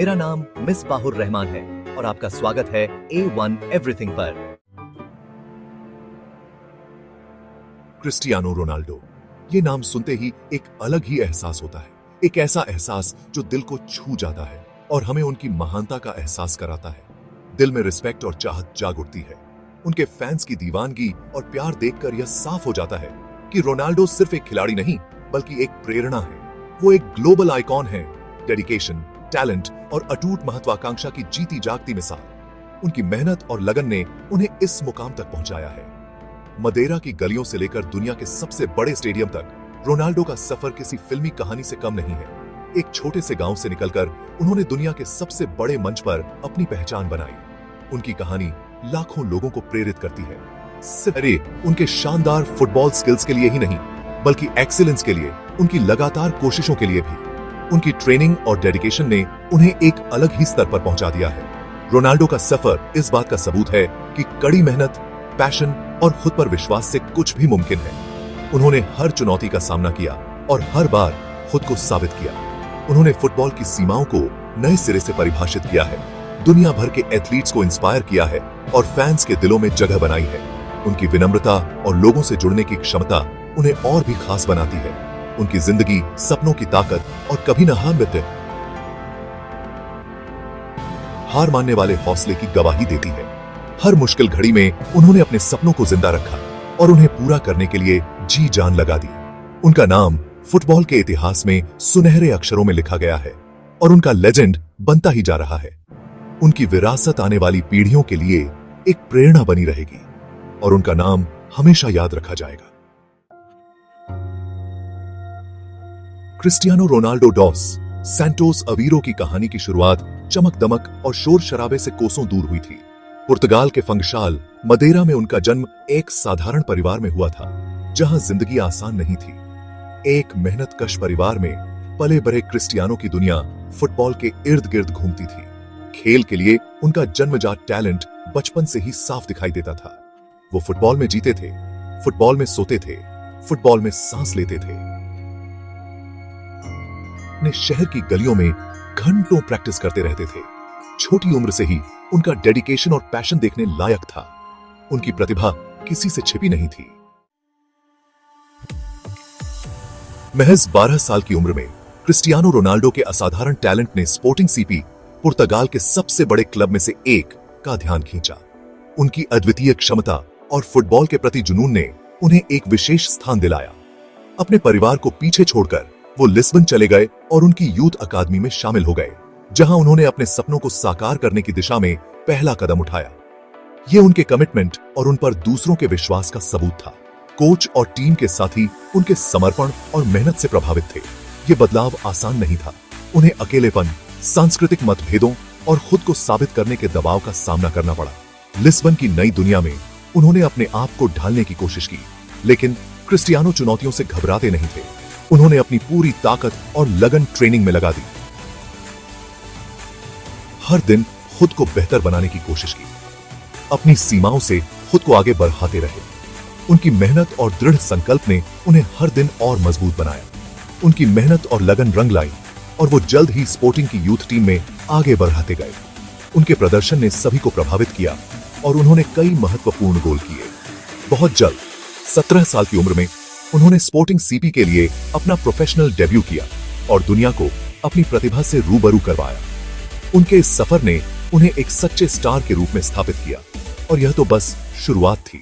मेरा नाम मिसबाहुर रहमान है और आपका स्वागत है A1 एवरीथिंग पर। क्रिस्टियानो रोनाल्डो, ये नाम सुनते ही एक अलग ही एहसास होता है। एक ऐसा एहसास जो दिल को छू जाता है और हमें उनकी महानता का एहसास कराता है। दिल में रिस्पेक्ट और चाहत जाग उठती है। उनके फैंस की दीवानगी और प्यार देखकर यह साफ हो जाता है कि रोनाल्डो सिर्फ एक खिलाड़ी नहीं बल्कि एक प्रेरणा है। वो एक ग्लोबल आइकॉन है। डेडिकेशन, टैलेंट और अटूट महत्वाकांक्षा की जीती जागती मिसाल। उनकी मेहनत और लगन ने उन्हें इस मुकाम तक पहुंचाया है। मदेरा की गलियों से लेकर दुनिया के सबसे बड़े स्टेडियम तक रोनाल्डो का सफर किसी फिल्मी कहानी से कम नहीं है। एक छोटे से गांव से निकलकर उन्होंने दुनिया के सबसे बड़े मंच पर अपनी पहचान बनाई। उनकी कहानी लाखों लोगों को प्रेरित करती है, सिर्फ उनके शानदार फुटबॉल स्किल्स के लिए ही नहीं बल्कि एक्सीलेंस के लिए, उनकी लगातार कोशिशों के लिए भी। उनकी ट्रेनिंग और डेडिकेशन ने उन्हें एक अलग ही स्तर पर पहुंचा दिया है। रोनाल्डो का सफर इस बात का सबूत है कि कड़ी मेहनत, पैशन और खुद पर विश्वास से कुछ भी मुमकिन है। उन्होंने हर चुनौती का सामना किया और हर बार खुद को साबित किया। उन्होंने फुटबॉल की सीमाओं को नए सिरे से परिभाषित किया है, दुनिया भर के एथलीट्स को इंस्पायर किया है और फैंस के दिलों में जगह बनाई है। उनकी विनम्रता और लोगों से जुड़ने की क्षमता उन्हें और भी खास बनाती है। उनकी जिंदगी सपनों की ताकत और कभी न हार मानने वाले हौसले की गवाही देती है। हर मुश्किल घड़ी में उन्होंने अपने सपनों को जिंदा रखा और उन्हें पूरा करने के लिए जी जान लगा दी। उनका नाम फुटबॉल के इतिहास में सुनहरे अक्षरों में लिखा गया है और उनका लेजेंड बनता ही जा रहा है। उनकी विरासत आने वाली पीढ़ियों के लिए एक प्रेरणा बनी रहेगी और उनका नाम हमेशा याद रखा जाएगा। Cristiano Ronaldo DOS Santos Aviro की कहानी की शुरुआत चमक दमक और शोर शराबे से कोसों दूर हुई थी। पुर्तगाल के फंगशाल मदेरा में उनका जन्म एक साधारण परिवार में हुआ था, जहां जिंदगी आसान नहीं थी। एक मेहनतकश परिवार में पले बड़े क्रिस्टियानो की दुनिया फुटबॉल के इर्द गिर्द घूमती थी। खेल के लिए उनका जन्मजात टैलेंट बचपन से ही साफ दिखाई देता था। वो फुटबॉल में जीते थे, फुटबॉल में सोते थे, फुटबॉल में सांस लेते थे। अपने शहर की गलियों में घंटों प्रैक्टिस करते रहते थे। छोटी उम्र से ही उनका डेडिकेशन और पैशन देखने लायक था। उनकी प्रतिभा किसी से छिपी नहीं थी। महज 12 साल की उम्र में क्रिस्टियानो रोनाल्डो के असाधारण टैलेंट ने स्पोर्टिंग सीपी, पुर्तगाल के सबसे बड़े क्लब में से एक, का ध्यान खींचा। उनकी अद्वितीय क्षमता और फुटबॉल के प्रति जुनून ने उन्हें एक विशेष स्थान दिलाया। अपने परिवार को पीछे छोड़कर वो लिस्बन चले गए और उनकी यूथ अकादमी में शामिल हो गए, जहां उन्होंने अपने सपनों को साकार करने की दिशा में पहला कदम उठाया। ये उनके कमिटमेंट और उन पर दूसरों के विश्वास का सबूत था। कोच और टीम के साथी उनके समर्पण और मेहनत से प्रभावित थे। ये बदलाव आसान नहीं था। उन्हें अकेलेपन, सांस्कृतिक मतभेदों और खुद को साबित करने के दबाव का सामना करना पड़ा। लिस्बन की नई दुनिया में उन्होंने अपने आप को ढालने की कोशिश की, लेकिन क्रिस्टियानो चुनौतियों से घबराते नहीं थे। उन्होंने अपनी पूरी ताकत और लगन ट्रेनिंग में लगा दी। हर दिन खुद को बेहतर बनाने की कोशिश की, अपनी सीमाओं से खुद को आगे बढ़ाते रहे। उनकी मेहनत और दृढ़ संकल्प ने उन्हें हर दिन और मजबूत बनाया। उनकी मेहनत और लगन रंग लाई और वो जल्द ही स्पोर्टिंग की यूथ टीम में आगे बढ़ाते गए। उनके प्रदर्शन ने सभी को प्रभावित किया और उन्होंने कई महत्वपूर्ण गोल किए। बहुत जल्द 17 साल की उम्र में उन्होंने स्पोर्टिंग सीपी के लिए अपना प्रोफेशनल डेब्यू किया और दुनिया को अपनी प्रतिभा से रूबरू करवाया। उनके इस सफर ने उन्हें एक सच्चे स्टार के रूप में स्थापित किया और यह तो बस शुरुआत थी।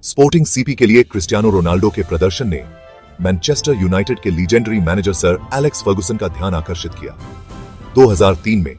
स्पोर्टिंग सीपी के लिए क्रिस्टियानो रोनाल्डो के प्रदर्शन ने मैनचेस्टर यूनाइटेड के legendary manager sir Alex Ferguson का ध्यान आकर्षित किया। 2003 में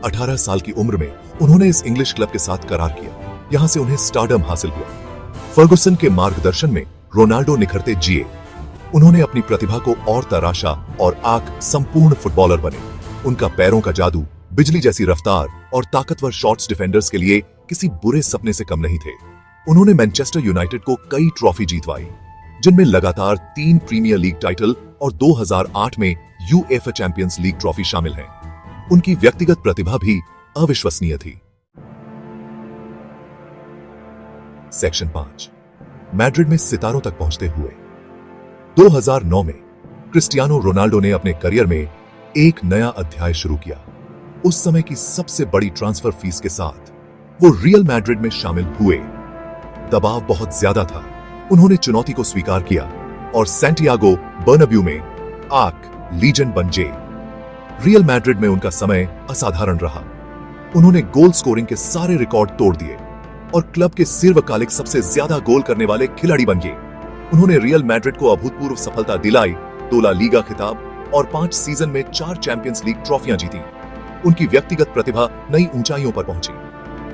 18 साल की उम्र में उन्होंने इस इंग्लिश क्लब के साथ करार किया। यहां से उन्हें स्टारडम हासिल हुआ। फर्गुसन के मार्गदर्शन में रोनाल्डो निखरते जिए। उन्होंने अपनी प्रतिभा को और तराशा और आंख संपूर्ण फुटबॉलर बने। उनका पैरों का जादू, बिजली जैसी रफ्तार और ताकतवर शॉट्स डिफेंडर्स के लिए किसी बुरे सपने से कम नहीं थे। उन्होंने मैनचेस्टर यूनाइटेड को कई ट्रॉफी जीतवाई, जिनमें लगातार 3 प्रीमियर लीग टाइटल और 2008 में यूएफए चैंपियंस लीग ट्रॉफी शामिल हैं। उनकी व्यक्तिगत प्रतिभा भी अविश्वसनीय थी। सेक्शन 5, मैड्रिड में सितारों तक पहुंचते हुए 2009 में क्रिस्टियानो रोनाल्डो ने अपने करियर में एक नया अध्याय शुरू किया। उस समय की सबसे बड़ी ट्रांसफर फीस के साथ वो रियल मैड्रिड में शामिल हुए। दबाव बहुत ज्यादा था। उन्होंने चुनौती को स्वीकार किया और सैंटियागो बर्नाब्यू में आर्क लीजेंड बन गए। रियल मैड्रिड में उनका समय असाधारण रहा। उन्होंने गोल स्कोरिंग के सारे रिकॉर्ड तोड़ दिए और क्लब के सर्वकालिक सबसे ज्यादा गोल करने वाले खिलाड़ी बन गए। उन्होंने रियल मैड्रिड को अभूतपूर्व सफलता दिलाई, 2 ला लीगा खिताब और 5 सीजन में 4 चैंपियंस लीग ट्रॉफियां जीती। उनकी व्यक्तिगत प्रतिभा नई ऊंचाइयों पर पहुंची।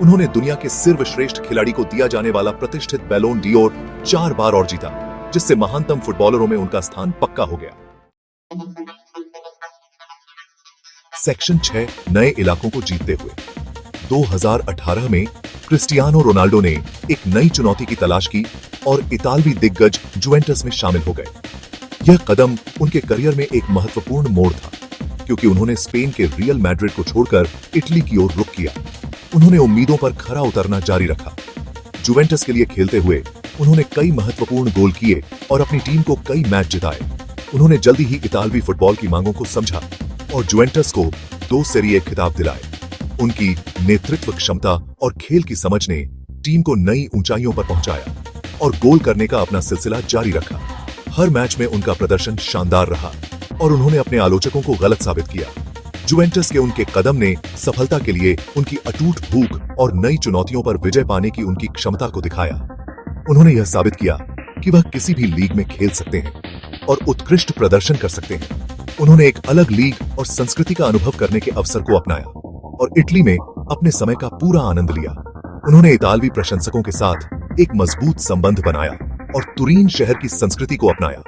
उन्होंने दुनिया के सर्वश्रेष्ठ खिलाड़ी को दिया जाने वाला प्रतिष्ठित बैलोन डियोर 4 बार और जीता, जिससे महानतम फुटबॉलरों में उनका स्थान पक्का हो गया। सेक्शन 6 नए इलाकों को जीतते हुए 2018 में क्रिस्टियानो रोनाल्डो ने एक नई चुनौती की तलाश की और इतालवी दिग्गज जुवेंटस में शामिल हो गए। यह कदम उनके करियर में एक महत्वपूर्ण मोड़ था, क्योंकि उन्होंने स्पेन के रियल मैड्रिड को छोड़कर इटली की ओर रुख किया। उन्होंने उम्मीदों पर खरा उतरना जारी रखा। जुवेंटस के लिए खेलते हुए उन्होंने कई महत्वपूर्ण गोल किए और अपनी टीम को कई मैच जिताए। उन्होंने जल्दी ही इतालवी फुटबॉल की मांगों को समझा और जुवेंटस को 2 सीरी ए खिताब दिलाए। उनकी नेतृत्व क्षमता और खेल की समझ ने टीम को नई ऊंचाइयों पर पहुंचाया और गोल करने का अपना सिलसिला जारी रखा। हर मैच में उनका प्रदर्शन शानदार रहा और उन्होंने अपने आलोचकों को गलत साबित किया। जुवेंटस के उनके कदम ने सफलता के लिए उनकी अटूट भूख और नई चुनौतियों पर विजय पाने की उनकी क्षमता को दिखाया। उन्होंने यह साबित किया कि वह किसी भी लीग में खेल सकते हैं और उत्कृष्ट प्रदर्शन कर सकते हैं। उन्होंने एक अलग लीग और संस्कृति का अनुभव करने के अवसर को अपनाया और इटली में अपने समय का पूरा आनंद लिया। उन्होंने इतालवी प्रशंसकों के साथ एक मजबूत संबंध बनाया और तुरीन शहर की संस्कृति को अपनाया।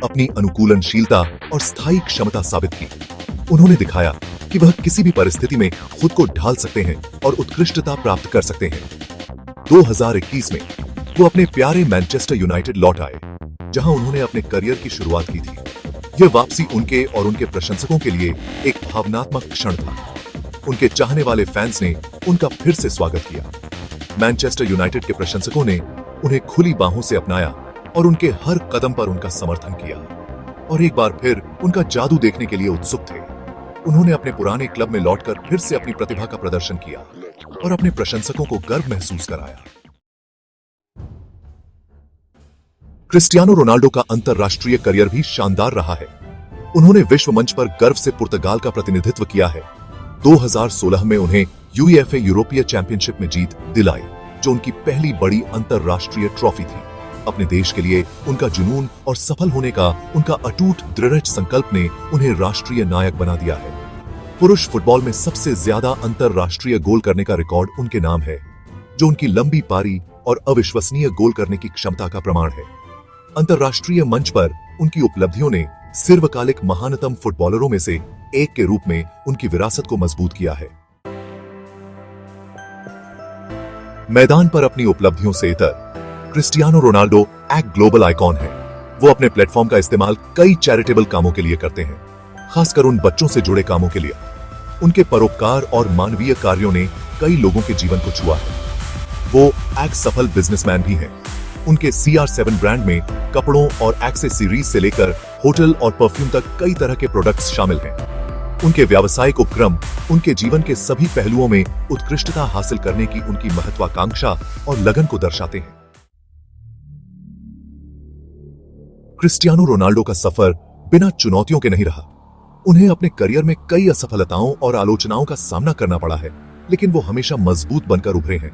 अपनी अनुकूलनशीलता और स्थायी क्षमता साबित की। उन्होंने दिखाया कि वह किसी भी परिस्थिति में खुद को ढाल सकते हैं और उत्कृष्टता प्राप्त कर सकते हैं। 2021 में वो अपने प्यारे मैनचेस्टर यूनाइटेड लौट आए, जहां उन्होंने अपने करियर की शुरुआत की थी। यह वापसी उनके और उनके प्रशंसकों के लिए एक भावनात्मक क्षण था। उनके चाहने वाले फैंस ने उनका फिर से स्वागत किया। मैनचेस्टर यूनाइटेड के प्रशंसकों ने उन्हें खुली बाहों से अपनाया और उनके हर कदम पर उनका समर्थन किया और एक बार फिर उनका जादू देखने के लिए उत्सुक थे। उन्होंने अपने पुराने क्लब में लौटकर फिर से अपनी प्रतिभा का प्रदर्शन किया और अपने प्रशंसकों को गर्व महसूस कराया। क्रिस्टियानो रोनाल्डो का अंतरराष्ट्रीय करियर भी शानदार रहा है। उन्होंने विश्व मंच पर गर्व से पुर्तगाल का प्रतिनिधित्व किया है। 2016 में उन्हें यूईएफए यूरोपीय चैंपियनशिप में जीत दिलाई, जो उनकी पहली बड़ी अंतरराष्ट्रीय ट्रॉफी थी। अपने देश के लिए उनका जुनून और सफल होने का उनका अटूट दृढ़ संकल्प ने उन्हें राष्ट्रीय नायक बना दिया है। पुरुष फुटबॉल में सबसे ज्यादा अंतरराष्ट्रीय गोल करने का रिकॉर्ड उनके नाम है, जो उनकी लंबी पारी और अविश्वसनीय गोल करने की क्षमता का प्रमाण है। अंतरराष्ट्रीय मंच पर उनकी उपलब्धियों ने सर्वकालिक महानतम फुटबॉलरों में से एक के रूप में उनकी विरासत को मजबूत किया है। मैदान पर अपनी उपलब्धियों से इतर क्रिस्टियानो रोनाल्डो एक ग्लोबल आइकॉन है। वो अपने प्लेटफॉर्म का इस्तेमाल कई चैरिटेबल कामों के लिए करते हैं, खासकर उन बच्चों से जुड़े कामों के लिए। उनके परोपकार और मानवीय कार्यों ने कई लोगों के जीवन को छुआ है। वो एक सफल बिजनेसमैन भी हैं। उनके CR7 ब्रांड में कपड़ों और एक्सेसरीज से लेकर होटल और परफ्यूम तक कई तरह के प्रोडक्ट्स शामिल हैं। उनके व्यावसायिक उपक्रम उनके जीवन के सभी पहलुओं में उत्कृष्टता हासिल करने की उनकी महत्वाकांक्षा और लगन को दर्शाते हैं। क्रिस्टियानो रोनाल्डो का सफर बिना चुनौतियों के नहीं रहा। उन्हें अपने करियर में कई असफलताओं और आलोचनाओं का सामना करना पड़ा है, लेकिन वो हमेशा मजबूत बनकर उभरे हैं।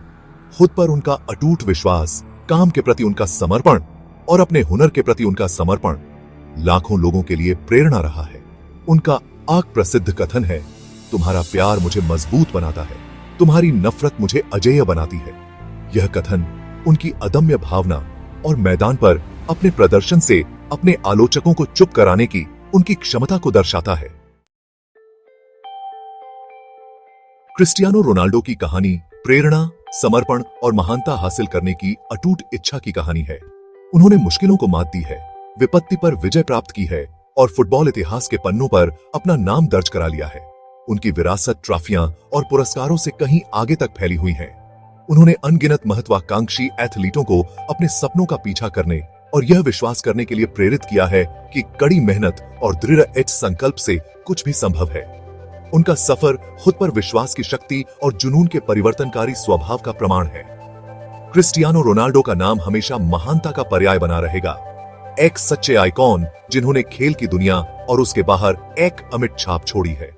खुद पर उनका अटूट विश्वास, काम के प्रति उनका समर्पण और अपने हुनर के प्रति उनका समर्पण लाखों लोगों के लिए प्रेरणा रहा है। उनका एक प्रसिद्ध कथन है, तुम्हारा प्यार मुझे मजबूत बनाता है, तुम्हारी नफरत मुझे अजेय बनाती है। यह कथन उनकी अदम्य भावना और मैदान पर अपने प्रदर्शन से अपने आलोचकों को चुप कराने की उनकी क्षमता को दर्शाता है। क्रिस्टियानो रोनाल्डो की कहानी प्रेरणा, समर्पण और महानता हासिल करने की अटूट इच्छा की कहानी है। उन्होंने मुश्किलों को मात दी है, विपत्ति पर विजय प्राप्त की है और फुटबॉल इतिहास के पन्नों पर अपना नाम दर्ज करा लिया है। उनकी विरासत ट्रॉफियां और पुरस्कारों से कहीं आगे तक फैली हुई है। उन्होंने अनगिनत महत्वाकांक्षी एथलीटों को अपने सपनों का पीछा करने और यह विश्वास करने के लिए प्रेरित किया है कि कड़ी मेहनत और दृढ़ इच्छा संकल्प से कुछ भी संभव है। उनका सफर खुद पर विश्वास की शक्ति और जुनून के परिवर्तनकारी स्वभाव का प्रमाण है। क्रिस्टियानो रोनाल्डो का नाम हमेशा महानता का पर्याय बना रहेगा, एक सच्चे आइकॉन जिन्होंने खेल की दुनिया और उसके बाहर एक अमिट छाप छोड़ी है।